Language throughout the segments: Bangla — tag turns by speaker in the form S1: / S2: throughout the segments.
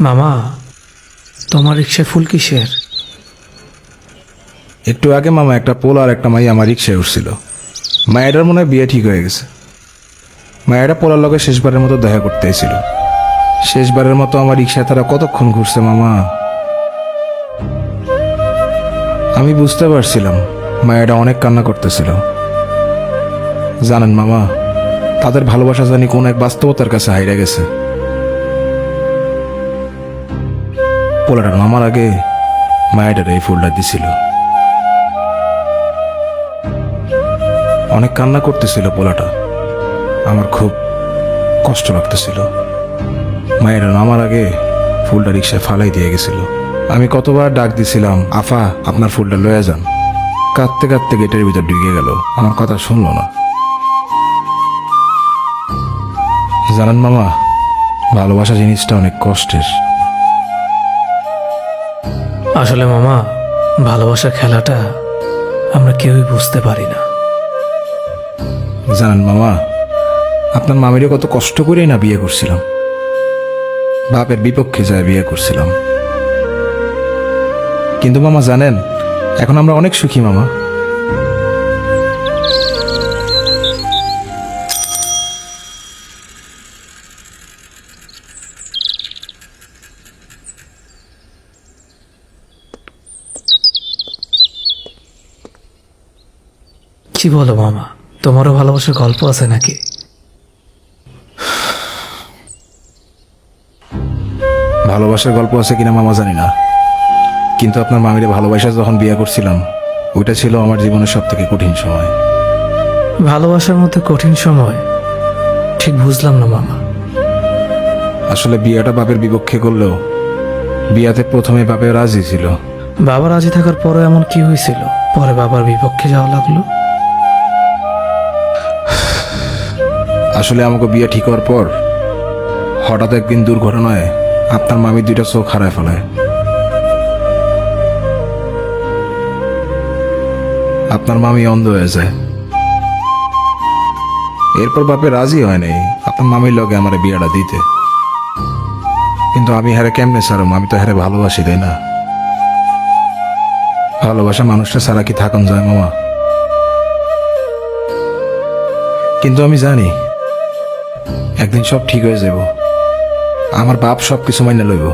S1: মামা, তোমার রিক্সায় ফুল কিসের?
S2: একটু আগে মামা একটা পোল আর একটা মাই আমার রিক্সায় উঠছিল। মায়েরার মনে হয় বিয়ে ঠিক হয়ে গেছে। মায়েরা পোলার লগে শেষবারের মতো দেখা করতে এসেছিল। শেষবারের মতো আমার রিক্সায় তারা কতক্ষণ ঘুরছে মামা। আমি বুঝতে পারছিলাম মায়েরা অনেক কান্না করতেছিল। জানেন মামা, তাদের ভালোবাসা জানি কোন এক বাস্তবতার কাছে হাইরা গেছে। পোলাটার মামার আগে মায়েরার এই ফুলটা দিছিল। অনেক কান্না করতেছিল পোলাটা। আমার খুব কষ্ট লাগতেছিল। মায়ের নামার আগে ফুলটা রিক্সায় ফালাই দিয়ে গেছিল। আমি কতবার ডাক দিছিলাম, আফা আপনার ফুলটা লয়ে যান। কাঁদতে কাঁদতে গেটের ভিতর ঢুকে গেল, আমার কথা শুনলো না। জানেন মামা, ভালোবাসা জিনিসটা অনেক কষ্টের।
S1: আসলে মামা, ভালোবাসার খেলাটা আমরা কেউই বুঝতে পারি না।
S2: জানেন মামা, আপনার মামিরে কত কষ্ট করেই না বিয়ে করছিলাম। বাপের বিপক্ষে যায় বিয়ে করছিলাম। কিন্তু মামা জানেন, এখন আমরা অনেক সুখী মামা।
S1: কি বলো মামা, তোমারও ভালোবাসার গল্প আছে নাকি?
S2: ভালোবাসার গল্প আছে কিনা মামা জানি না, কিন্তু আপনার মামিরে ভালোবাসা যখন বিয়ে করছিলাম, ওইটা ছিল আমার জীবনের সব থেকে কঠিন সময়।
S1: ভালোবাসার মধ্যে কঠিন সময়? ঠিক বুঝলাম না মামা।
S2: আসলে বিয়েটা বাপের বিপক্ষে করলেও বিয়াতে প্রথমে বাপে রাজি ছিল।
S1: বাবা রাজি থাকার পরে এমন কি হয়েছিল পরে বাবার বিপক্ষে যাওয়া লাগলো?
S2: আসলে আমাকে বিয়ে ঠিক হওয়ার পর হঠাৎ একদিন দুর্ঘটনায় আপনার মামি দুইটা চোখ হারায় ফেলায়। আপনার মামি অন্ধ হয়ে যায়। এরপর বাপে রাজি হয় নাই আপনার মামির লগে আমার বিয়েটা দিতে। কিন্তু আমি হারে কেমনে ছাড়ম? আমি তো হারে ভালোবাসি, তাই না? ভালোবাসা মানুষটা ছাড়া কি থাকুন যায় মামা? কিন্তু আমি জানি একদিন সব ঠিক হয়ে যাব। আমার বাপ সব কিছু মাইনে লইব।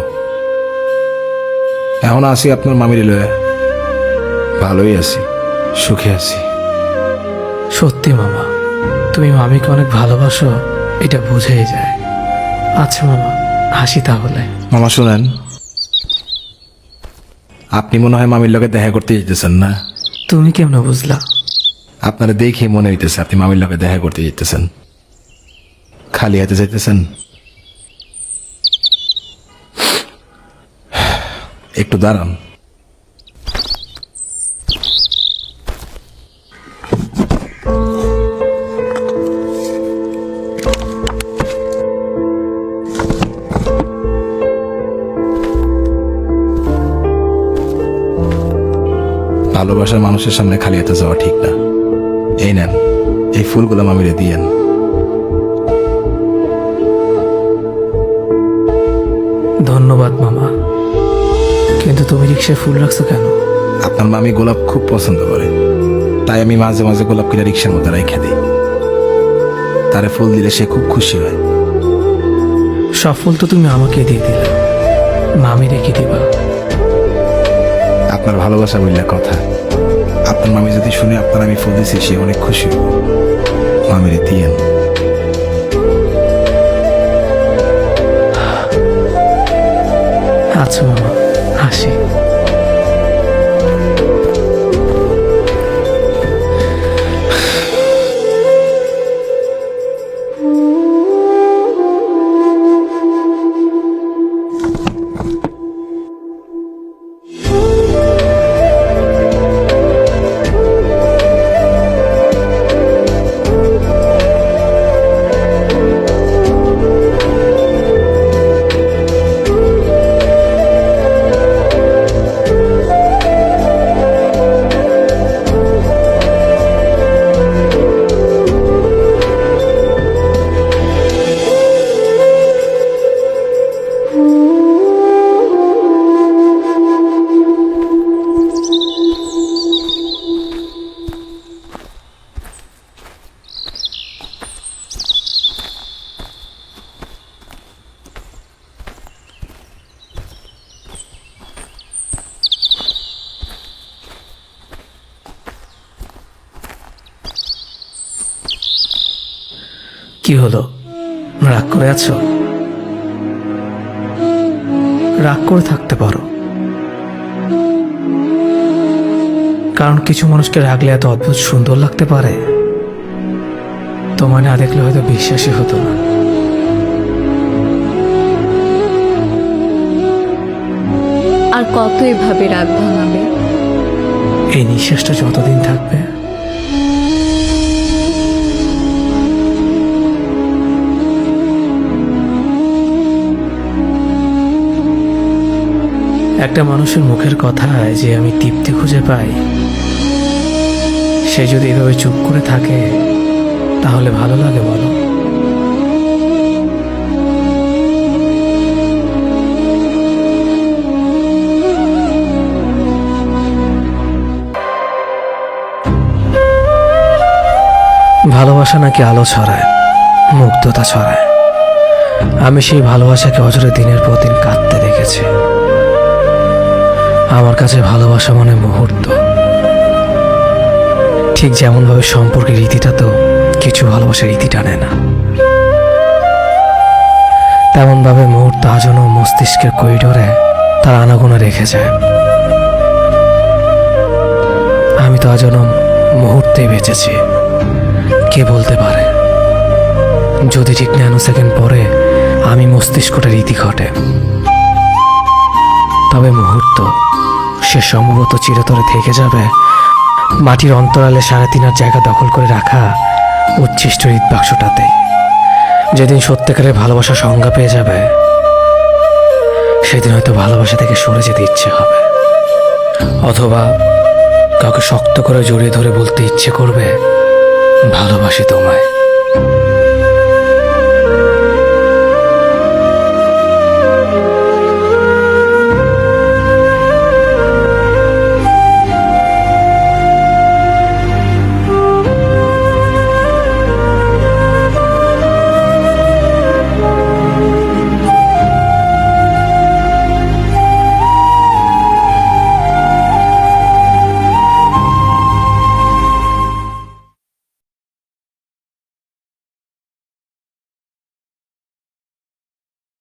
S2: এখন আছি আপনার মামির লয়ে, ভালোই আছি, সুখে আছি।
S1: সত্যি মামা, তুমি মামিকে অনেক ভালোবাসো, এটা বুঝেই যায়। আচ্ছা মামা, হাসি তাহলে।
S2: মামা শুনেন, আপনি মনে হয় মামির লগে দেখা করতে যেতেছেন না?
S1: তুমি কেমন বুঝলা?
S2: আপনারা দেখে মনে হইতেছে আপনি মামির লগে দেখা করতে যেতেছেন। খালি হাতে যাইতেছেন? একটু দাঁড়ান। ভালোবাসার মানুষের সামনে খালি হাতে যাওয়া ঠিক না। এই নেন, এই ফুলগুলো মামিরে দিয়েন।
S1: ধন্যবাদ মামা, কিন্তু তুমি রিক্সায় ফুল রাখছো কেন?
S2: আপনার মামি গোলাপ খুব পছন্দ করে, তাই আমি মাঝে মাঝে গোলাপ কিনা রিক্সার মধ্যে রেখে দিই। তারে ফুল দিলে সে খুব খুশি হয়।
S1: সব ফুল তো তুমি আমাকে দিয়ে দিলে, মামি রেখে দিবা?
S2: আপনার ভালোবাসা বললে কথা। আপনার মামি যদি শুনে আপনার আমি ফুল দিছি, সে অনেক খুশি হব। মামিরে দিয়েন।
S1: আচ্ছা মামা, হাসি। কি হলো, রাগ করে আছো? রাগ করে থাকতে পারো, কারণ কিছু মানুষকে রাগলে এত অদ্ভুত সুন্দর লাগতে পারে, তোমায় না দেখলে হয়তো বিশ্বাসই হতো না।
S3: আর কত এভাবে রাগ ভাঙাবে?
S1: এই নিঃশ্বাসটা যতদিন থাকবে। একটা মানুষের মুখের কথায় যে আমি তৃপ্তি খুঁজে পাই, সে যদি এভাবে চুপ করে থাকে তাহলে ভালো লাগে বলো? ভালোবাসা নাকি আলো ছড়ায়, মুগ্ধতা ছড়ায়। আমি সেই ভালোবাসাকে অজরে দিনের পর দিন কাঁদতে দেখেছি। আমার কাছে ভালোবাসা মানে মুহূর্ত, ঠিক যেমনভাবে সম্পর্কের রীতিটা তো কিছু ভালোবাসার রীতি টানে না, তেমনভাবে মুহূর্ত আজও মস্তিষ্কের করিডোরে তার আনাগোনা রেখে যায়। আমি তো আজও মুহূর্তেই বেঁচেছি। কে বলতে পারে যদি ঠিক ন্যানো সেকেন্ড পরে আমি মস্তিষ্কটা রীতি ঘটে, তবে মুহূর্ত সে সম্ভবত চিরতরে থেকে যাবে মাটির অন্তরালে 3.5 জায়গা দখল করে রাখা উচ্ছিষ্ট হৃদবাক্সটাতে। যেদিন সত্যিকারের ভালোবাসা সংজ্ঞা পেয়ে যাবে, সেদিন হয়তো ভালোবাসা থেকে সরে যেতে ইচ্ছে হবে, অথবা কাউকে শক্ত করে জড়িয়ে ধরে বলতে ইচ্ছে করবে, ভালোবাসি তোমায়।